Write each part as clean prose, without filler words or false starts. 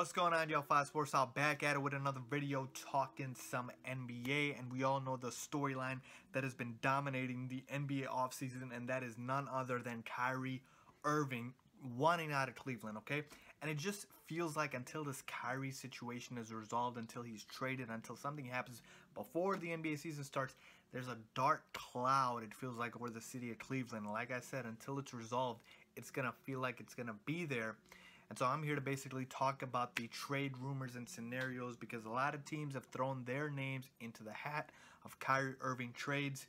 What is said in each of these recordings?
What's going on, y'all? FaizSportsTalk back at it with another video talking some NBA, and we all know the storyline that has been dominating the NBA offseason, and that is none other than Kyrie Irving wanting out of Cleveland, okay? And it just feels like until this Kyrie situation is resolved, until he's traded, until something happens before the NBA season starts, there's a dark cloud, it feels like, over the city of Cleveland. Like I said, until it's resolved, it's going to feel like it's going to be there. And so I'm here to basically talk about the trade rumors and scenarios, because a lot of teams have thrown their names into the hat of Kyrie Irving trades,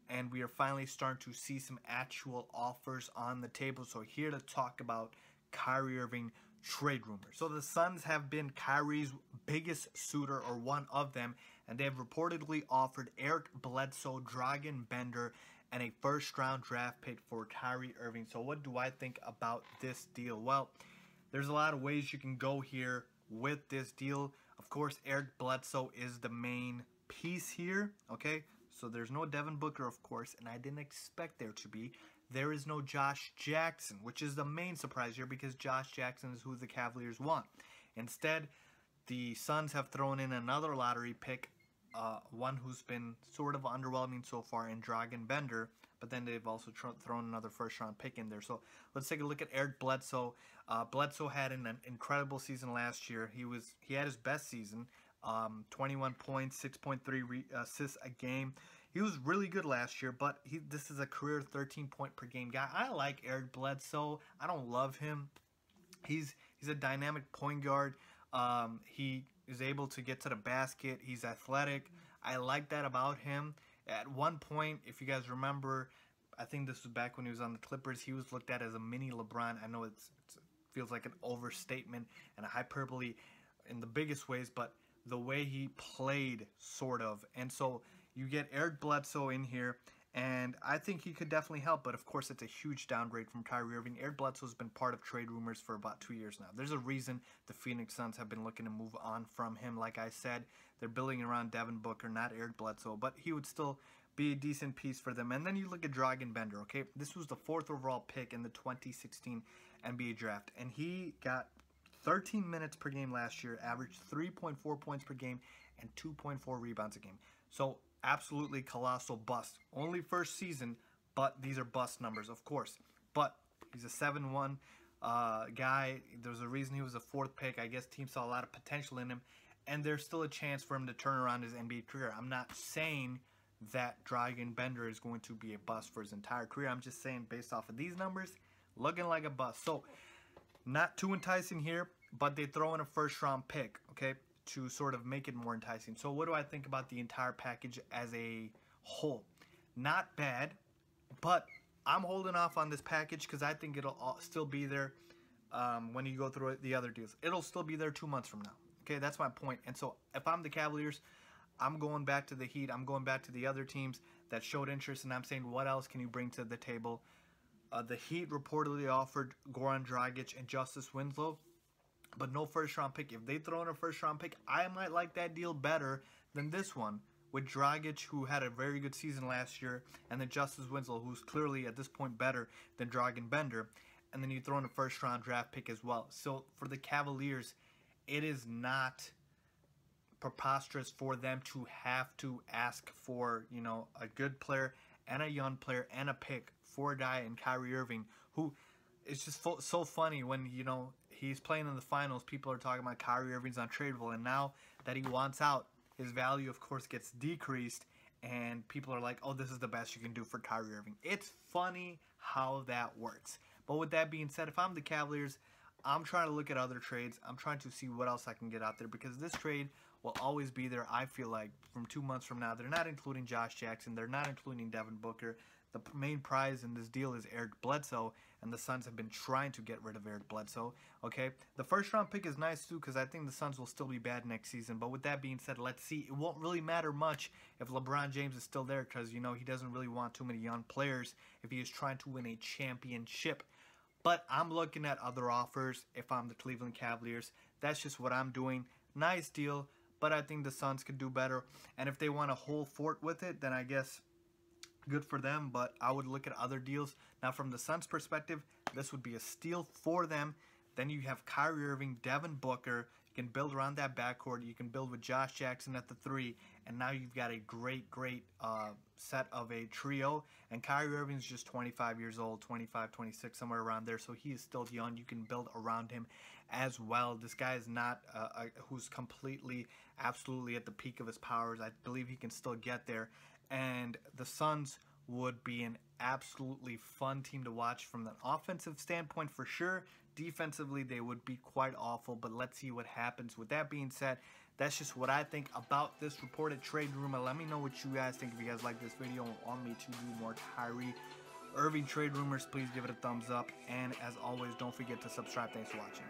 and we are finally starting to see some actual offers on the table. So here to talk about Kyrie Irving trade rumors. So the Suns have been Kyrie's biggest suitor, or one of them, and they have reportedly offered Eric Bledsoe, Dragan Bender, and a first-round draft pick for Kyrie Irving. So what do I think about this deal? Well, there's a lot of ways you can go here with this deal. Of course, Eric Bledsoe is the main piece here, okay? So there's no Devin Booker, of course, and I didn't expect there to be. There is no Josh Jackson, which is the main surprise here, because Josh Jackson is who the Cavaliers want. Instead, the Suns have thrown in another lottery pick, one who's been sort of underwhelming so far, in Dragan Bender, but then they've also thrown another first-round pick in there. So let's take a look at Eric Bledsoe. Bledsoe had an incredible season last year. He had his best season, 21 points, 6.3 assists a game. He was really good last year, but this is a career 13-point-per-game guy. I like Eric Bledsoe. I don't love him. He's a dynamic point guard. He is able to get to the basket. He's athletic. I like that about him. At one point, if you guys remember, I think this was back when he was on the Clippers, he was looked at as a mini LeBron. I know it feels like an overstatement and a hyperbole in the biggest ways, but the way he played, sort of. And so you get Eric Bledsoe in here, and I think he could definitely help, but of course it's a huge downgrade from Kyrie Irving. Eric Bledsoe has been part of trade rumors for about 2 years now. There's a reason the Phoenix Suns have been looking to move on from him. Like I said, they're building around Devin Booker, not Eric Bledsoe, but he would still be a decent piece for them. And then you look at Dragan Bender, okay? This was the 4th overall pick in the 2016 NBA draft, and he got 13 minutes per game last year, averaged 3.4 points per game, and 2.4 rebounds a game. So absolutely colossal bust. Only first season, but these are bust numbers, of course. But he's a 7-1 guy. There's a reason he was a 4th pick. I guess teams saw a lot of potential in him, and there's still a chance for him to turn around his NBA career. I'm not saying that Dragan Bender is going to be a bust for his entire career. I'm just saying, based off of these numbers, looking like a bust. So not too enticing here, but they throw in a first-round pick, okay, to sort of make it more enticing. So what do I think about the entire package as a whole? Not bad, but I'm holding off on this package because I think it'll still be there when you go through the other deals. It'll still be there 2 months from now, okay? That's my point. And so if I'm the Cavaliers, I'm going back to the Heat. I'm going back to the other teams that showed interest, and I'm saying, what else can you bring to the table? The Heat reportedly offered Goran Dragic and Justice Winslow, but no first-round pick. If they throw in a first-round pick, I might like that deal better than this one, with Dragic, who had a very good season last year, and then Justice Winslow, who's clearly at this point better than Dragan Bender, and then you throw in a first-round draft pick as well. So for the Cavaliers, it is not preposterous for them to have to ask for, you know, a good player and a young player and a pick for a guy in Kyrie Irving, who is just so funny when, you know, he's playing in the finals. People are talking about Kyrie Irving's untradeable, and now that he wants out, his value, of course, gets decreased, and people are like, oh, this is the best you can do for Kyrie Irving. It's funny how that works. But with that being said, if I'm the Cavaliers, I'm trying to look at other trades. I'm trying to see what else I can get out there, because this trade will always be there, I feel like, from 2 months from now. They're not including Josh Jackson. They're not including Devin Booker. The main prize in this deal is Eric Bledsoe, and the Suns have been trying to get rid of Eric Bledsoe, okay? The first-round pick is nice, too, because I think the Suns will still be bad next season. But with that being said, let's see. It won't really matter much if LeBron James is still there, because, you know, he doesn't really want too many young players if he is trying to win a championship. But I'm looking at other offers if I'm the Cleveland Cavaliers. That's just what I'm doing. Nice deal, but I think the Suns could do better. And if they want to hold fort with it, then I guess good for them, but I would look at other deals. Now, from the Suns' perspective, this would be a steal for them. Then you have Kyrie Irving, Devin Booker. You can build around that backcourt. You can build with Josh Jackson at the 3. And now you've got a great set of a trio. And Kyrie Irving's just 25 years old, 25, 26, somewhere around there. So he is still young. You can build around him as well. This guy is not who's completely, absolutely at the peak of his powers. I believe he can still get there. And the Suns would be an absolutely fun team to watch from an offensive standpoint for sure. Defensively, they would be quite awful, but let's see what happens. With that being said, that's just what I think about this reported trade rumor. Let me know what you guys think. If you guys like this video and want me to do more Kyrie Irving trade rumors, please give it a thumbs up. And as always, don't forget to subscribe. Thanks for watching.